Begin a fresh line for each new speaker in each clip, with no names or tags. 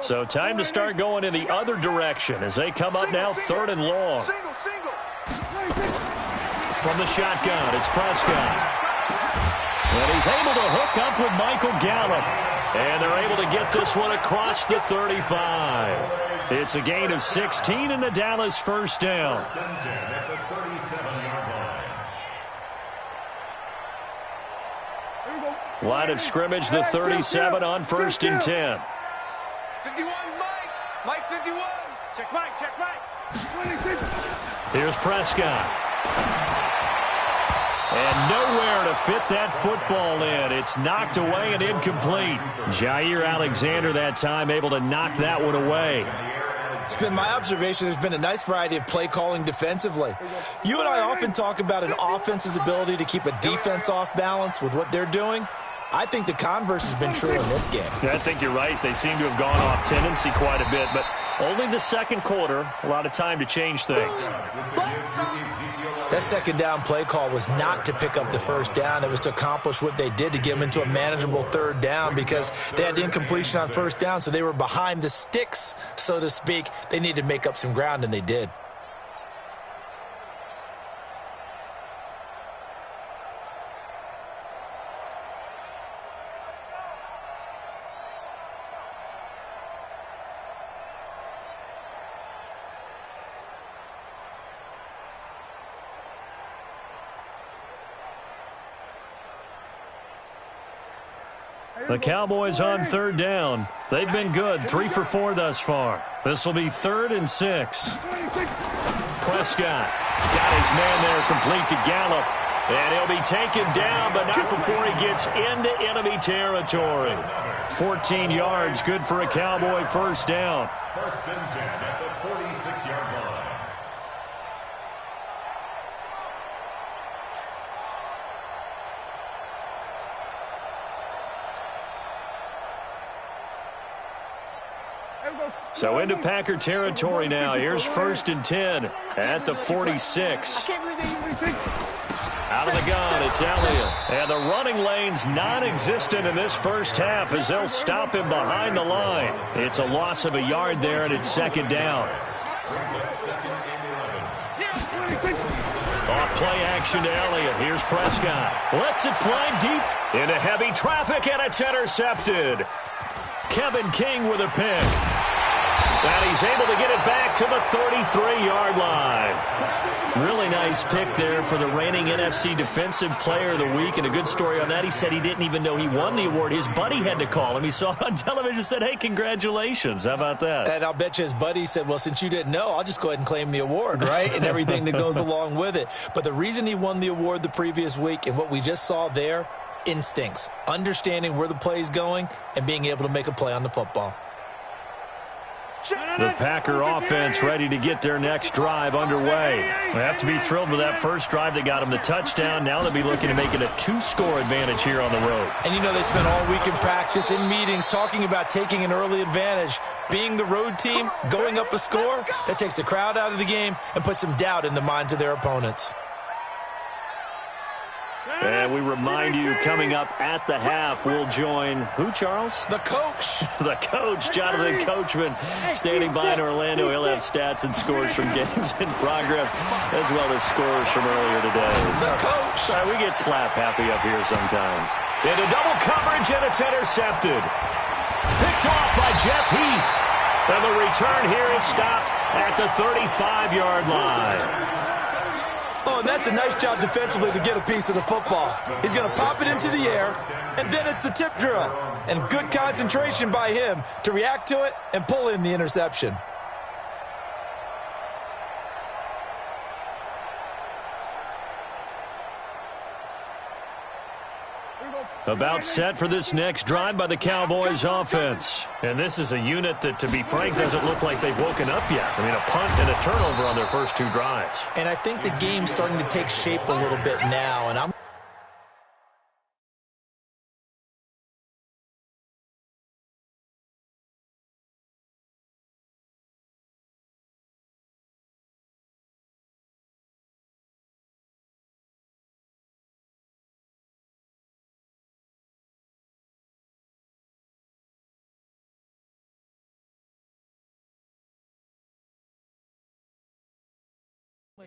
So time to start going in the other direction as they come up now 3rd and long. From the shotgun, it's Prescott. And he's able to hook up with Michael Gallup. And they're able to get this one across the 35. It's a gain of 16 and a Dallas first down. Line of scrimmage, the 37 on 1st and 10.
51, Mike 51. Check Mike.
Here's Prescott. And nowhere to fit that football in. It's knocked away and incomplete. Jair Alexander that time able to knock that one away.
It's been my observation there's been a nice variety of play calling defensively. You and I often talk about an offense's ability to keep a defense off balance with what they're doing. I think the converse has been true in this game.
Yeah, I think you're right. They seem to have gone off tendency quite a bit, but only the second quarter, a lot of time to change things.
That second down play call was not to pick up the first down. It was to accomplish what they did to get them into a manageable 3rd down because they had the incompletion on 1st down, so they were behind the sticks, so to speak. They needed to make up some ground, and they did.
The Cowboys on 3rd down. They've been good, 3 for 4 thus far. This will be 3rd and 6. Prescott got his man there complete to Gallup. And he'll be taken down, but not before he gets into enemy territory. 14 yards, good for a Cowboy first down.
1st and 10 at the 46-yard line.
So into Packer territory now. Here's 1st and 10 at the 46. Out of the gun, it's Elliott. And the running lane's non-existent in this first half as they'll stop him behind the line. It's a loss of a yard there, and it's 2nd down. Off play action to Elliott. Here's Prescott. Lets it fly deep into heavy traffic, and it's intercepted. Kevin King with a pick. And he's able to get it back to the 33-yard line. Really nice pick there for the reigning NFC Defensive Player of the Week. And a good story on that, he said he didn't even know he won the award. His buddy had to call him. He saw it on television and said, hey, congratulations. How about that?
And I'll bet you his buddy said, well, since you didn't know, I'll just go ahead and claim the award, right? And everything that goes along with it. But the reason he won the award the previous week and what we just saw there, instincts, understanding where the play is going and being able to make a play on the football.
The Packer offense ready to get their next drive underway. They have to be thrilled with that first drive that got them the touchdown. Now they'll be looking to make it a 2-score advantage here on the road.
And you know they spent all week in practice, in meetings, talking about taking an early advantage. Being the road team, going up a score, that takes the crowd out of the game and puts some doubt in the minds of their opponents.
And we remind you, coming up at the half, we'll join who, Charles?
The coach.
The coach, Jonathan Coachman, standing by in Orlando. He'll have stats and scores from games in progress, as well as scores from earlier today.
The coach.
Sorry, we get slap happy up here sometimes. Into double coverage, and it's intercepted. Picked off by Jeff Heath. And the return here is stopped at the 35-yard line.
Oh, and that's a nice job defensively to get a piece of the football. He's going to pop it into the air, and then it's the tip drill. And good concentration by him to react to it and pull in the interception.
About set for this next drive by the Cowboys offense. And this is a unit that, to be frank, doesn't look like they've woken up yet. I mean, a punt and a turnover on their first 2 drives.
And I think the game's starting to take shape a little bit now, and I'm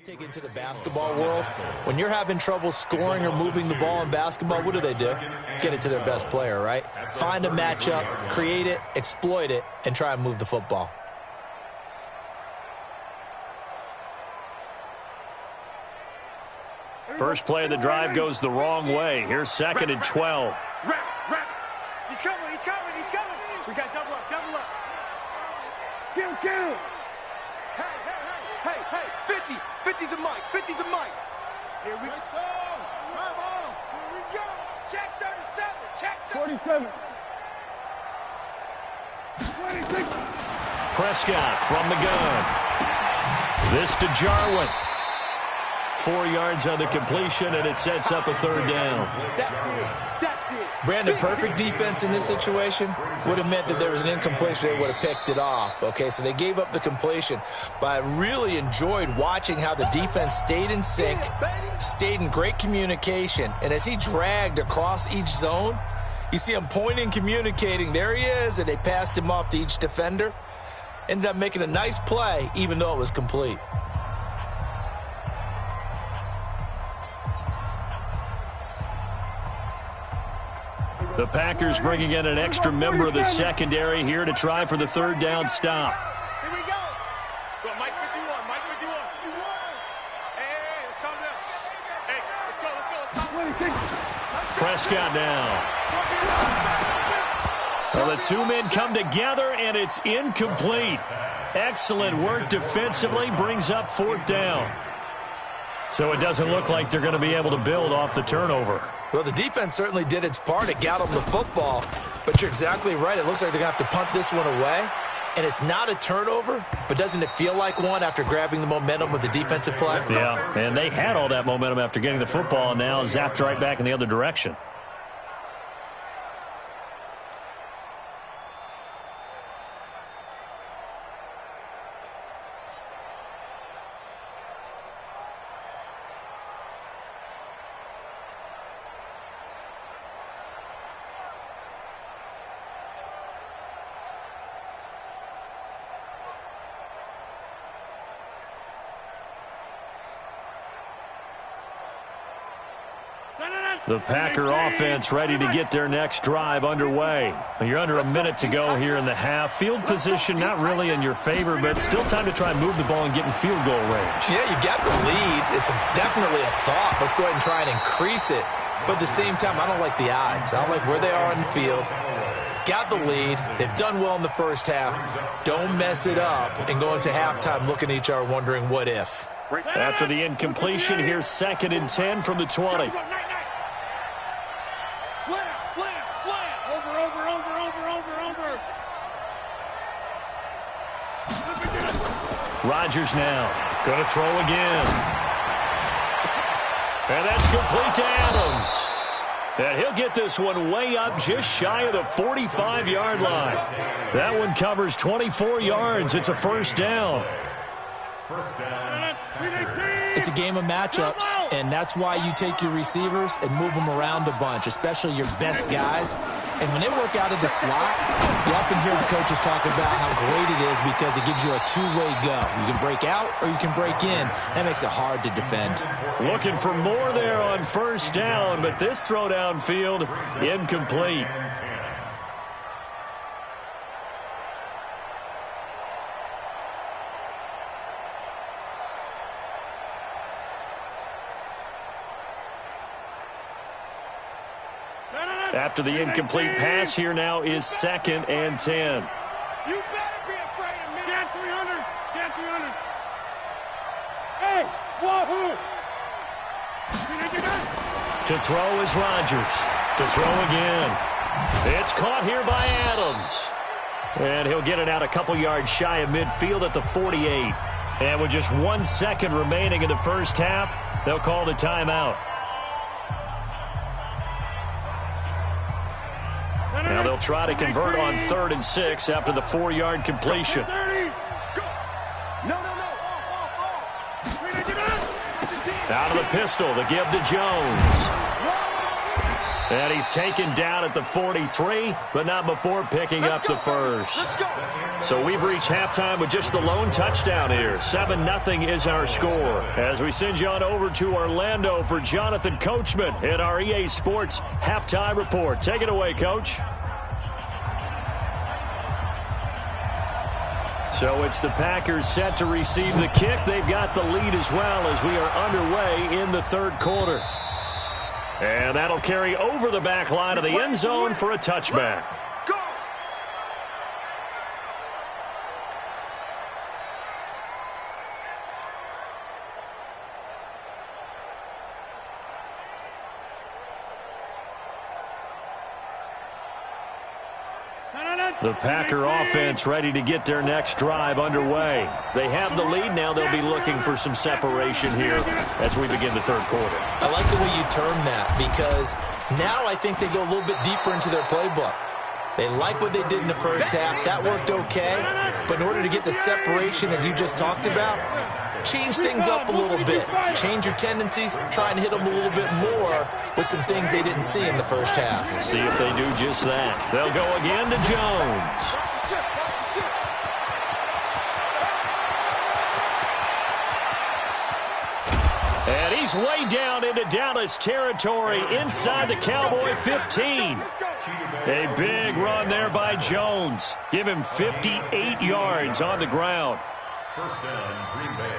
Take it into the basketball world. When you're having trouble scoring or moving the ball in basketball, what do? Get it to their best player, right? Find a matchup, create it, exploit it, and try and move the football.
First play of the drive goes the wrong way. Here's 2nd and 12.
Rap. He's coming. We got double up. Kill. Hey, 50. 50's a mic. Here we go. Come on. Here we go. Check 37. Check 47. 26.
Prescott from the gun. This to Jarwin. 4 yards on the completion, and it sets up a 3rd down.
That's it.
Brandon, perfect defense in this situation would have meant that there was an incompletion. They would have picked it off. Okay, so they gave up the completion. But I really enjoyed watching how the defense stayed in sync, stayed in great communication. And as he dragged across each zone, you see him pointing, communicating. There he is, and they passed him off to each defender. Ended up making a nice play, even though it was complete.
The Packers bringing in an extra member of the secondary here to try for the 3rd down stop.
Here we go. Go, Mike 51. Hey, let's calm down. Hey, let's go.
Prescott now. So the 2 men come together, and it's incomplete. Excellent work defensively, brings up 4th down. So it doesn't look like they're going to be able to build off the turnover.
Well, the defense certainly did its part. It got them the football. But you're exactly right. It looks like they're going to have to punt this one away. And it's not a turnover, but doesn't it feel like one after grabbing the momentum with the defensive play?
Yeah, and they had all that momentum after getting the football, and now zapped right back in the other direction. The Packer offense ready to get their next drive underway. You're under a minute to go here in the half. Field position not really in your favor, but still time to try and move the ball and get in field goal range.
Yeah, you got the lead. It's definitely a thought. Let's go ahead and try and increase it. But at the same time, I don't like the odds. I don't like where they are on the field. Got the lead. They've done well in the first half. Don't mess it up and go into halftime looking at each other wondering what if.
After the incompletion, here's 2nd and 10 from the 20.
Slam. Over.
Rodgers now. Going to throw again. And that's complete to Adams. And he'll get this one way up just shy of the 45-yard line. That one covers 24 yards. It's a 1st down.
It's a game of matchups, and that's why you take your receivers and move them around a bunch, especially your best guys. And when they work out of the slot, you often hear the coaches talk about how great it is because it gives you a two-way go. You can break out or you can break in. That makes it hard to defend.
Looking for more there on 1st down, but this throw downfield incomplete. After the incomplete pass, here now is 2nd and 10.
You better be afraid of me. Get 300. Hey, wahoo!
To throw is Rodgers. To throw again. It's caught here by Adams. And he'll get it out a couple yards shy of midfield at the 48. And with just 1 second remaining in the first half, they'll call the timeout. Now they'll try to convert on 3rd and 6 after the 4-yard completion. Out of the pistol, the give to Jones. And he's taken down at the 43, but not before picking up the first. So we've reached halftime with just the lone touchdown here. 7-0 is our score. As we send you on over to Orlando for Jonathan Coachman in our EA Sports Halftime Report. Take it away, Coach. So it's the Packers set to receive the kick. They've got the lead as well as we are underway in the third quarter. And that'll carry over the back line of the end zone for a touchback. The Packer offense ready to get their next drive underway. They have the lead. Now they'll be looking for some separation here as we begin the third quarter.
I like the way you term that because now I think they go a little bit deeper into their playbook. They like what they did in the first half. That worked okay. But in order to get the separation that you just talked about, change things up a little bit. Change your tendencies. Try and hit them a little bit more with some things they didn't see in the first half.
See if they do just that. They'll go again to Jones. And he's way down into Dallas territory inside the Cowboy 15. A big run there by Jones. Give him 58 yards on the ground.
First down, Green Bay.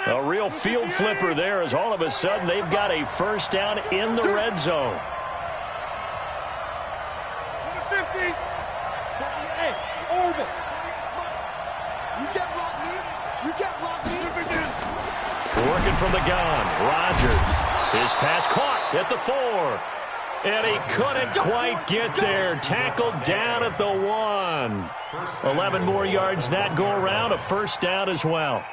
A real field flipper there as all of a sudden they've got a first down in the red zone. Working from the gun, Rodgers. His pass caught at the 4. And he couldn't quite get there. Tackled down at the 1. 11 more yards that go around. A first down as well.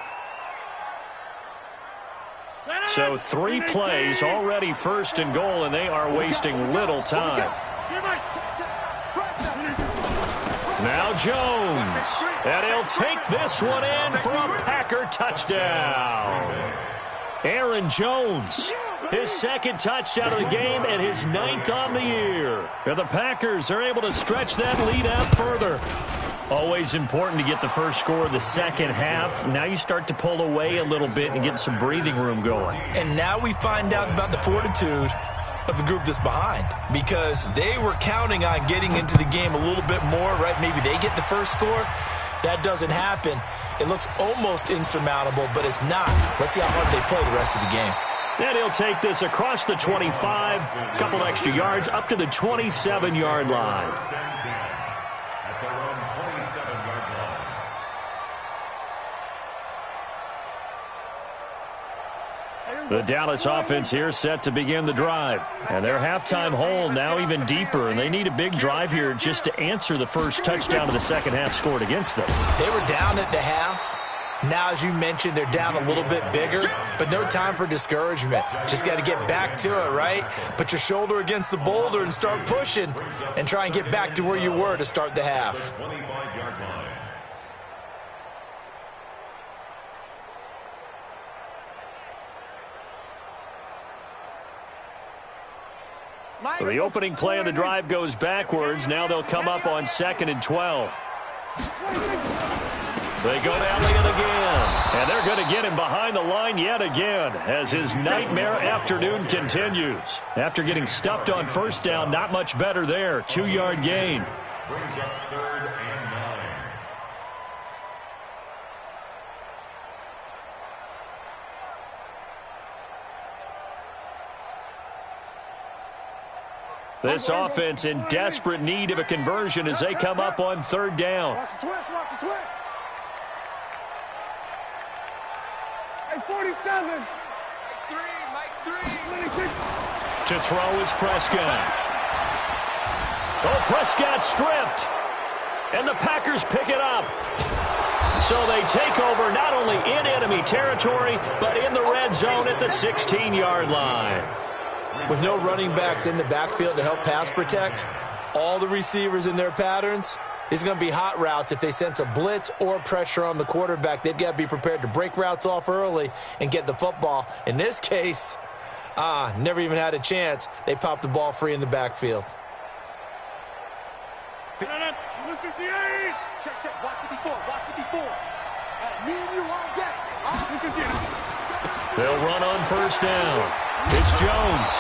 So 3 plays already first and goal, and they are wasting little time. Now Jones. And he'll take this one in for a Packer touchdown. Aaron Jones, his second touchdown of the game and his 9th on the year. And the Packers are able to stretch that lead out further. Always important to get the first score of the second half. Now you start to pull away a little bit and get some breathing room going.
And now we find out about the fortitude of the group that's behind, because they were counting on getting into the game a little bit more, right? Maybe they get the first score. That doesn't happen. It looks almost insurmountable, but it's not. Let's see how hard they play the rest of the game.
And he'll take this across the 25, a couple extra yards, up to the 27-yard line.
At their own 27-yard line.
The Dallas offense here set to begin the drive. And their halftime hole now even deeper, and they need a big drive here just to answer the first touchdown of the second half scored against them.
They were down at the half. Now, as you mentioned, they're down a little bit bigger, but no time for discouragement. Just got to get back to it, right? Put your shoulder against the boulder and start pushing and try and get back to where you were to start the half.
25-yard line.
So the opening play of the drive goes backwards. Now they'll come up on 2nd and 12. They go down it again. And they're going to get him behind the line yet again as his nightmare afternoon continues. After getting stuffed on first down, not much better there. 2-yard gain.
Brings up 3rd and 9.
This offense in desperate need of a conversion as they come up on 3rd down.
Watch the twist, watch the twist. Hey, 47. Mike 3.
To throw is Prescott. Oh, Prescott stripped. And the Packers pick it up. So they take over not only in enemy territory, but in the red zone at the 16-yard line.
With no running backs in the backfield to help pass protect, all the receivers in their patterns, it's going to be hot routes. If they sense a blitz or pressure on the quarterback, they've got to be prepared to break routes off early and get the football. In this case, never even had a chance. They popped the ball free in the backfield.
Check, watch 54, watch 54. Me and you all day.
They'll run on first down. It's Jones.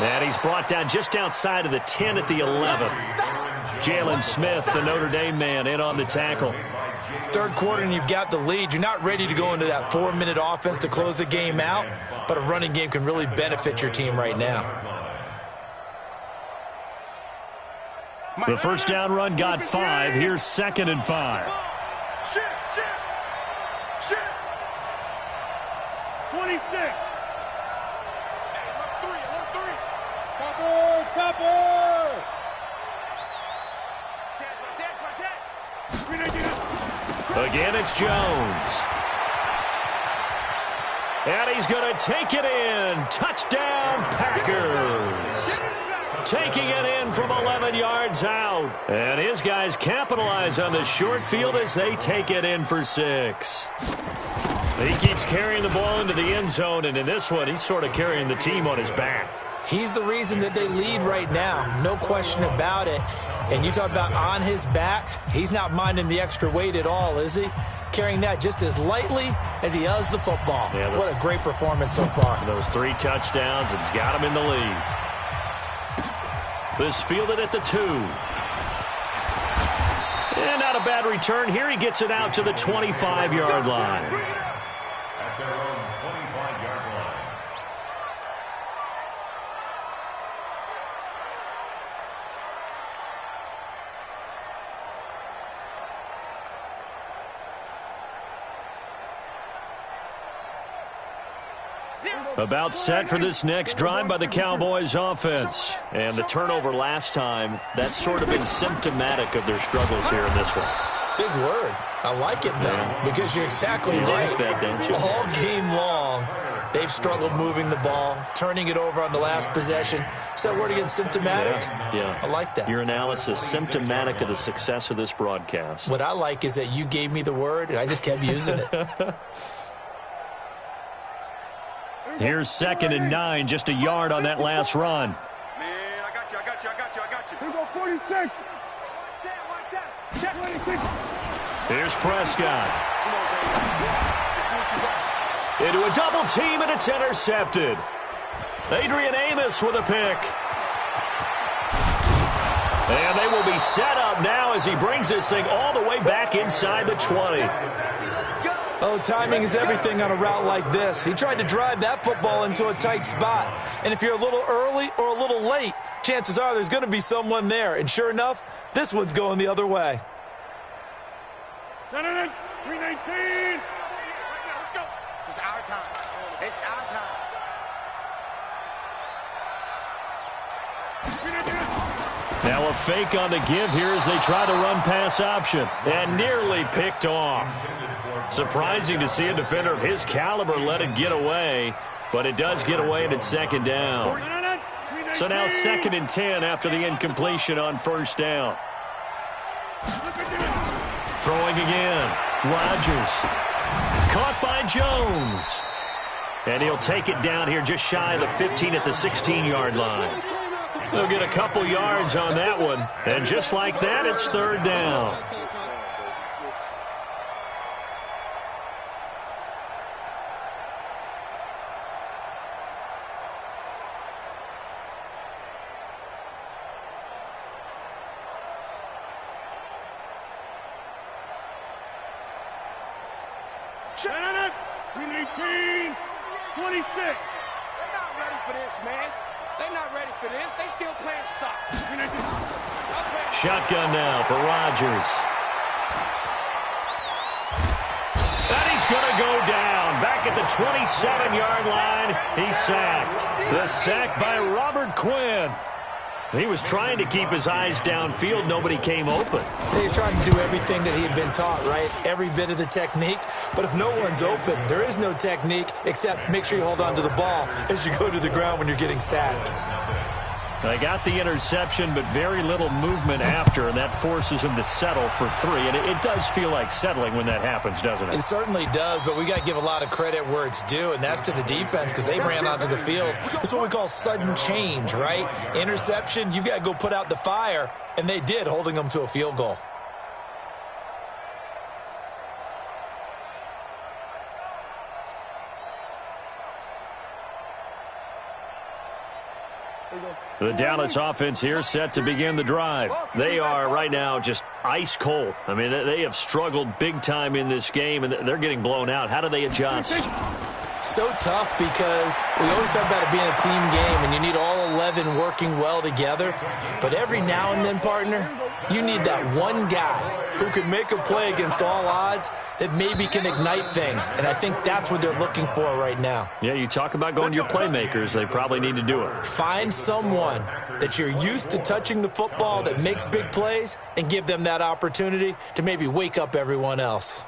And he's brought down just outside of the 10 at the 11. Jalen Smith, the Notre Dame man, in on the tackle.
Third quarter and you've got the lead. You're not ready to go into that 4-minute offense to close the game out, but a running game can really benefit your team right now.
The first down run got 5. Here's 2nd and 5.
Shit. 26. Hey, look three. Chopper.
Again, it's Jones. And he's going to take it in. Touchdown, Packers. Taking it in from 11 yards out. And his guys capitalize on the short field as they take it in for 6. He keeps carrying the ball into the end zone, and in this one, he's sort of carrying the team on his back.
He's the reason that they lead right now. No question about it. And you talk about on his back, he's not minding the extra weight at all, is he? Carrying that just as lightly as he does the football. Yeah, what a great performance so far.
Those 3 touchdowns, it's got him in the lead. This fielded at the 2. And not a bad return. Here he gets it out to the 25-yard line.
At their own 25-yard line.
About set for this next drive by the Cowboys offense. And the turnover last time, that's sort of been symptomatic of their struggles here in this one.
Big word. I like it, though, because you're exactly right.
Like that, don't you?
All game long, they've struggled moving the ball, turning it over on the last possession. Is that word again, symptomatic?
Yeah.
I like that.
Your analysis, symptomatic of the success of this broadcast.
What I like is that you gave me the word, and I just kept using it.
Here's 2nd and 9, just a yard on that last run.
Man, I got you. Here go 46. Check 26.
Here's Prescott. Into a double team, and it's intercepted. Adrian Amos with a pick. And they will be set up now as he brings this thing all the way back inside the 20.
Oh, timing is everything on a route like this. He tried to drive that football into a tight spot. And if you're a little early or a little late, chances are there's going to be someone there. And sure enough, this one's going the other way.
319. Let's go. It's our time. It's our time.
Now a fake on the give here as they try to run pass option. And nearly picked off. Surprising to see a defender of his caliber let it get away. But it does get away, and it's 2nd down. So now 2nd and 10 after the incompletion on first down. Throwing again. Rodgers. Caught by Jones. And he'll take it down here just shy of the 15 at the 16-yard line. They'll get a couple yards on that one. And just like that, it's 3rd down.
Shut up! 319, 26. They're not ready for this, man. They're not ready for this. They still playing soccer.
Shotgun now for Rodgers. And he's going to go down. Back at the 27-yard line, he's sacked. The sack by Robert Quinn. He was trying to keep his eyes downfield. Nobody came open.
He's trying to do everything that he had been taught, right? Every bit of the technique. But if no one's open, there is no technique except make sure you hold on to the ball as you go to the ground when you're getting sacked.
They got the interception, but very little movement after, and that forces him to settle for 3. And it does feel like settling when that happens, doesn't it?
It certainly does, but we got to give a lot of credit where it's due, and that's to the defense because they ran onto the field. It's what we call sudden change, right? Interception, you got to go put out the fire, and they did, holding them to a field goal.
The Dallas offense here set to begin the drive. They are right now just ice cold. I mean, they have struggled big time in this game, and they're getting blown out. How do they adjust?
So tough because we always talk about it being a team game, and you need all 11 working well together. But every now and then, partner, you need that one guy who can make a play against all odds that maybe can ignite things. And I think that's what they're looking for right now.
Yeah, you talk about going to your playmakers. They probably need to do it.
Find someone that you're used to touching the football that makes big plays and give them that opportunity to maybe wake up everyone else.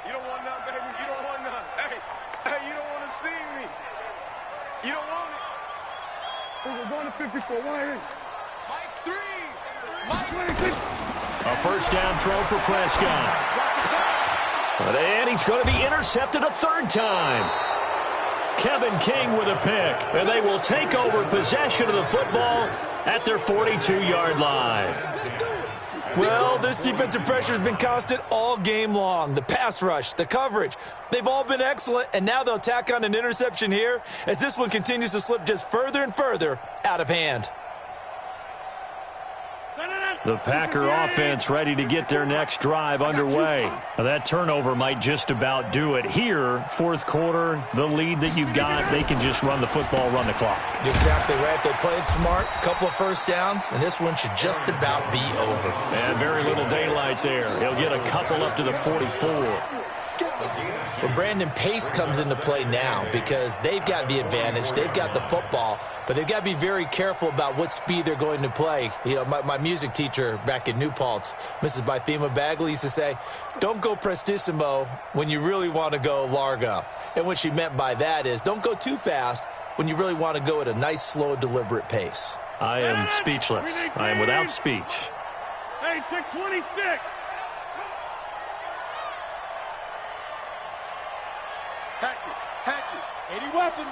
You don't want none, baby. You don't want none. Hey, you don't want to see me. You don't want it. We're going to 54. Mike 3. Mike 26.
A first down throw for Prescott. And he's going to be intercepted a 3rd time. Kevin King with a pick. And they will take over possession of the football at their 42-yard line.
Well, this defensive pressure has been constant all game long. The pass rush, the coverage, they've all been excellent, and now they'll tack on an interception here as this one continues to slip just further and further out of hand.
The Packer offense ready to get their next drive underway. Now, that turnover might just about do it. Here, 4th quarter, the lead that you've got, they can just run the football, run the clock.
Exactly right. They played smart, couple of first downs, and this one should just about be over.
And very little daylight there. He'll get a couple up to the 44.
Well, Brandon, pace comes into play now because they've got the advantage. They've got the football, but they've got to be very careful about what speed they're going to play. You know, my music teacher back in New Paltz, Mrs. Bythema Bagley, used to say, don't go prestissimo when you really want to go largo. And what she meant by that is don't go too fast when you really want to go at a nice, slow, deliberate pace.
I am speechless. I am without speech.
Hey, check 26. Hatchet. 80 weapon.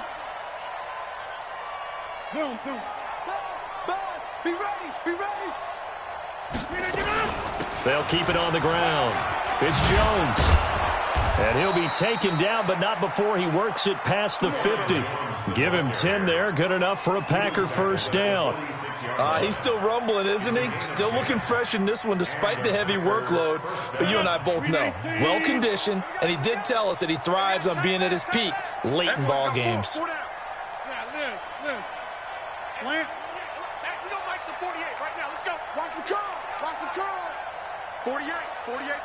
Zoom. Be ready.
They'll keep it on the ground. It's Jones. And he'll be taken down, but not before he works it past the 50. Give him 10 there. Good enough for a Packer first down.
He's still rumbling, isn't he? Still looking fresh in this one despite the heavy workload. But you and I both know, well-conditioned, and he did tell us that he thrives on being at his peak late in ball games.
Yeah, live. Plant. We don't like the 48 right now. Let's go. Watch the curl. 48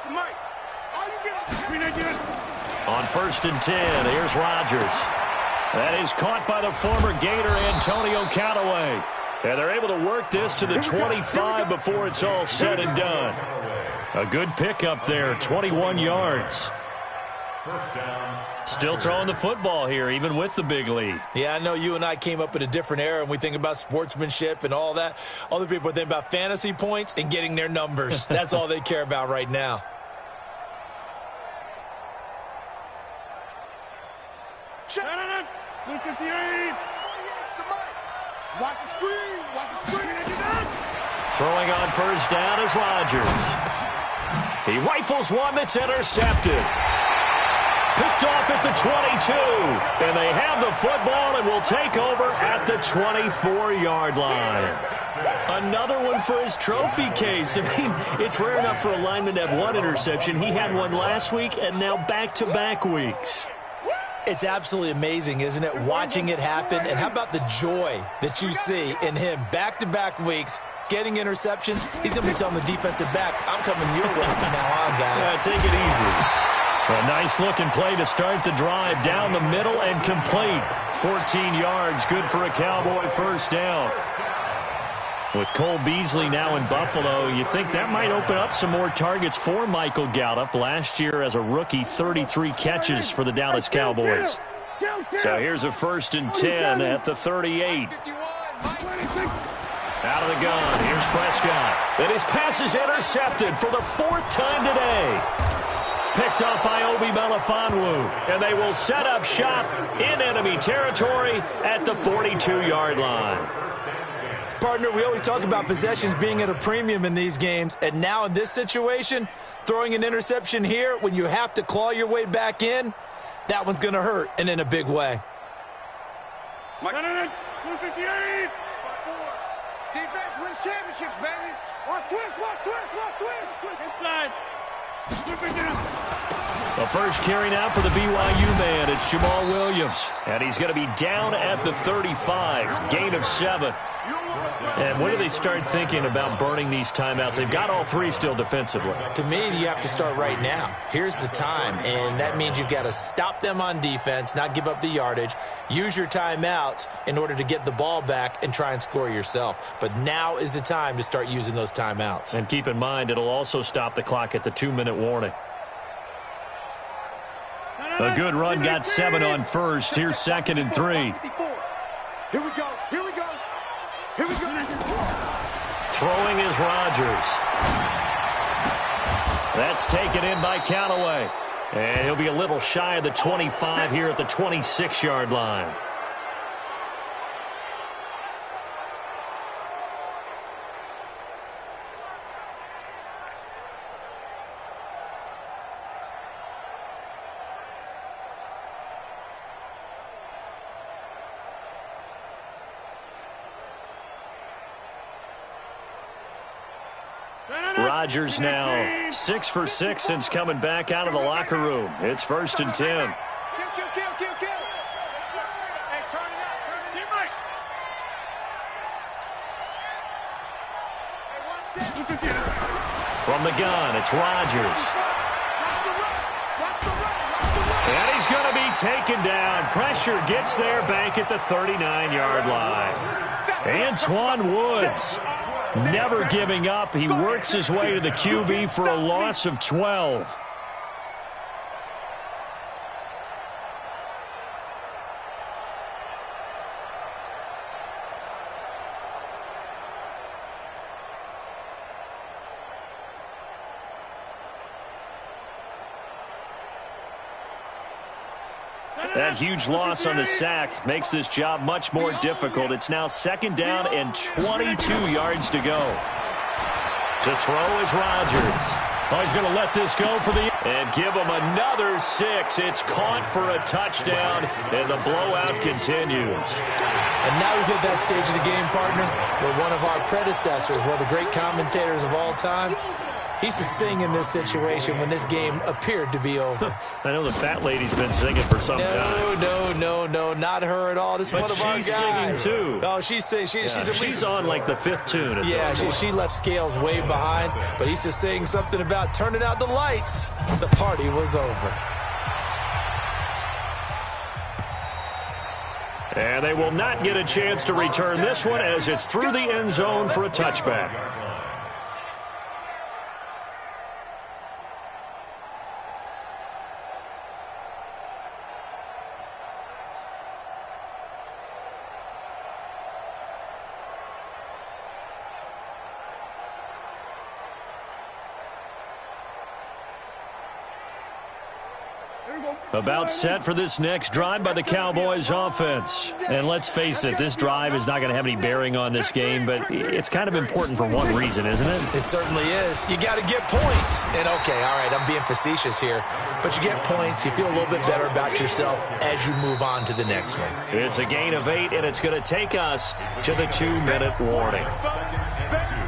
for Mike.
On 1st and 10, here's Rodgers. That is caught by the former Gator Antonio Callaway. And they're able to work this to the 25 before it's all said and done. A good pickup there, 21 yards. Still throwing the football here, even with the big lead.
Yeah, I know you and I came up in a different era, and we think about sportsmanship and all that. Other people think about fantasy points and getting their numbers. That's all they care about right now.
Check. 58. Watch the screen.
Throwing on first down is Rodgers. He rifles one that's intercepted. Picked off at the 22. And they have the football and will take over at the 24-yard line. Another one for his trophy case. I mean, it's rare enough for a lineman to have one interception. He had one last week and now back-to-back weeks.
It's absolutely amazing, isn't it, watching it happen? And how about the joy that you see in him back-to-back weeks, getting interceptions? He's going to be telling the defensive backs, I'm coming your way from now on, guys.
Yeah, take it easy. A nice-looking play to start the drive down the middle and complete. 14 yards, good for a Cowboy first down. With Cole Beasley now in Buffalo, you think that might open up some more targets for Michael Gallup. Last year as a rookie, 33 catches for the Dallas Cowboys. So here's a 1st and 10 at the 38. Out of the gun, here's Prescott. And his pass is intercepted for the 4th time today. Picked up by Obi Melifonwu. And they will set up shop in enemy territory at the 42-yard line.
Partner, we always talk about possessions being at a premium in these games, and now in this situation, throwing an interception here when you have to claw your way back in, that one's going to hurt, and in a big way.
258. Defense wins championships, baby. Watch twist, watch twist, watch twist. Inside.
The first carry now for the BYU man. It's Jamal Williams, and he's going to be down at the 35, gain of 7. And when do they start thinking about burning these timeouts? They've got all 3 still defensively.
To me, you have to start right now. Here's the time, and that means you've got to stop them on defense, not give up the yardage, use your timeouts in order to get the ball back and try and score yourself. But now is the time to start using those timeouts.
And keep in mind, it'll also stop the clock at the 2-minute warning. A good run got 7 on first. Here's 2nd and 3.
Here we go. Here we go. Here we go.
Throwing is Rodgers. That's taken in by Callaway. And he'll be a little shy of the 25 here at the 26-yard line. Rodgers now 6 for 6 since coming back out of the locker room. It's 1st and 10.
Kill. Hey, turn it out. Turn it out.
From the gun, it's Rodgers. And he's going to be taken down. Pressure gets there back at the 39-yard line. Antoine Woods. Never giving up. He works his way to the QB for a loss of 12. That huge loss on the sack makes this job much more difficult. It's now 2nd down and 22 yards to go. To throw is Rodgers. Oh, he's going to let this go for the... And give him another 6. It's caught for a touchdown, and the blowout continues.
And now we've hit that stage of the game, partner, where one of our predecessors, one of the great commentators of all time, he used to sing in this situation when this game appeared to be over.
I know the fat lady's been singing for some time.
No, not her at all. This is one of our guys.
She's singing too.
Oh, she's
on like the 5th tune.
Yeah, she left Scales way behind, but he used to sing something about turning out the lights. The party was over.
And they will not get a chance to return this one as it's through the end zone for a touchback. About set for this next drive by the Cowboys offense. And let's face it, this drive is not going to have any bearing on this game, but it's kind of important for one reason, isn't it?
It certainly is. You got to get points. And okay, all right, I'm being facetious here, but you get points, you feel a little bit better about yourself as you move on to the next one.
It's a gain of 8, and it's going to take us to the 2-minute warning.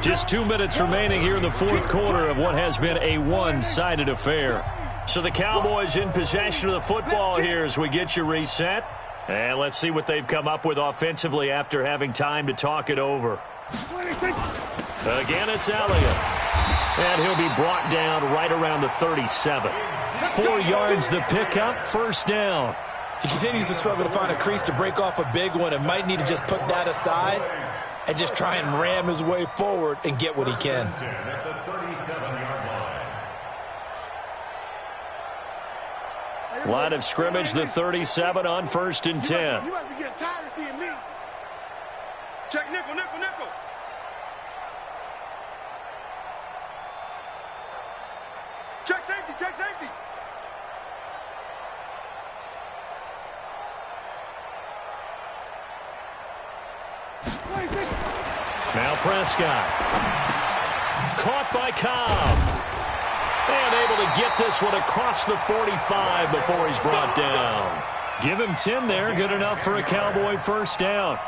Just 2 minutes remaining here in the 4th quarter of what has been a one-sided affair. So the Cowboys in possession of the football here as we get you reset. And let's see what they've come up with offensively after having time to talk it over. Again, it's Elliott. And he'll be brought down right around the 37. 4 yards the pickup, first down.
He continues to struggle to find a crease to break off a big one and might need to just put that aside and just try and ram his way forward and get what he can.
At the 37-yard line.
Line of scrimmage, the 37 on 1st and 10.
You might be getting tired of seeing me. Check nickel, nickel, nickel. Check safety, check safety.
Now Prescott. Caught by Cobb. And able to get this one across the 45 before he's brought down. Give him 10 there. Good enough for a Cowboy first down.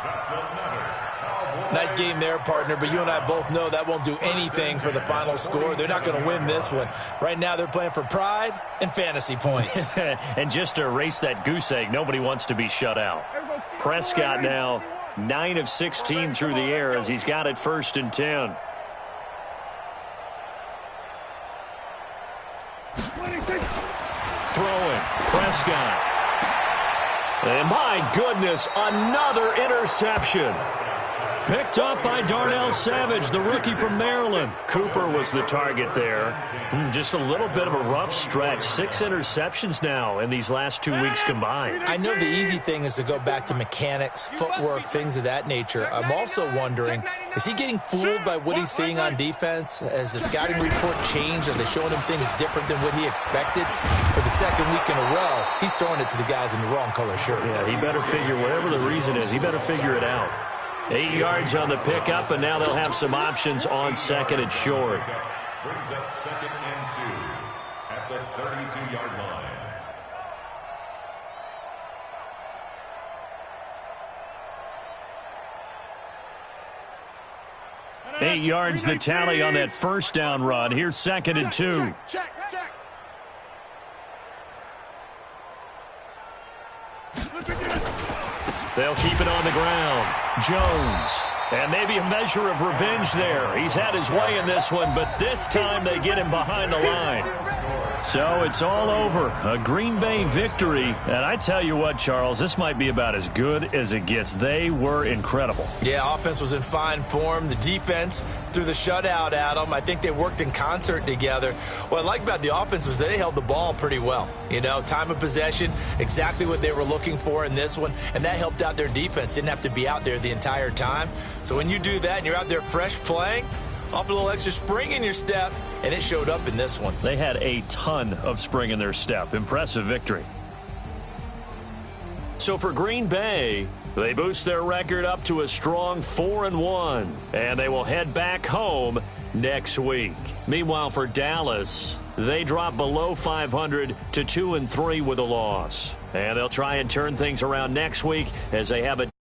Nice game there, partner, but you and I both know that won't do anything for the final score. They're not going to win this one. Right now they're playing for pride and fantasy points.
And just to erase that goose egg, nobody wants to be shut out. Prescott now 9 of 16 through the air as he's got it 1st and 10. Throwing, Prescott. And my goodness, another interception. Picked up by Darnell Savage, the rookie from Maryland. Cooper was the target there. Just a little bit of a rough stretch. 6 interceptions now in these last 2 weeks combined.
I know the easy thing is to go back to mechanics, footwork, things of that nature. I'm also wondering, is he getting fooled by what he's seeing on defense? Has the scouting report changed? Are they showing him things different than what he expected? For the 2nd week in a row, he's throwing it to the guys in the wrong color shirts.
Yeah, he better figure, whatever the reason is, he better figure it out. 8 yards on the pickup, and now they'll have some options on 2nd and short.
Brings up 2nd and 2 at the 32-yard line.
Eight yards the tally on that first down run. Here's 2nd and 2.
Check.
They'll keep it on the ground. Jones. And maybe a measure of revenge there. He's had his way in this one, but this time they get him behind the line. So it's all over. A Green Bay victory. And I tell you what, Charles, this might be about as good as it gets. They were incredible.
Yeah, offense was in fine form. The defense threw the shutout at them. I think they worked in concert together. What I like about the offense was they held the ball pretty well. You know, time of possession, exactly what they were looking for in this one. And that helped out their defense. Didn't have to be out there the entire time. So when you do that and you're out there fresh playing, off a little extra spring in your step, and it showed up in this one.
They had a ton of spring in their step. Impressive victory. So for Green Bay, they boost their record up to a strong 4-1, and they will head back home next week. Meanwhile, for Dallas, they drop below 500 to 2-3 with a loss. And they'll try and turn things around next week as they have a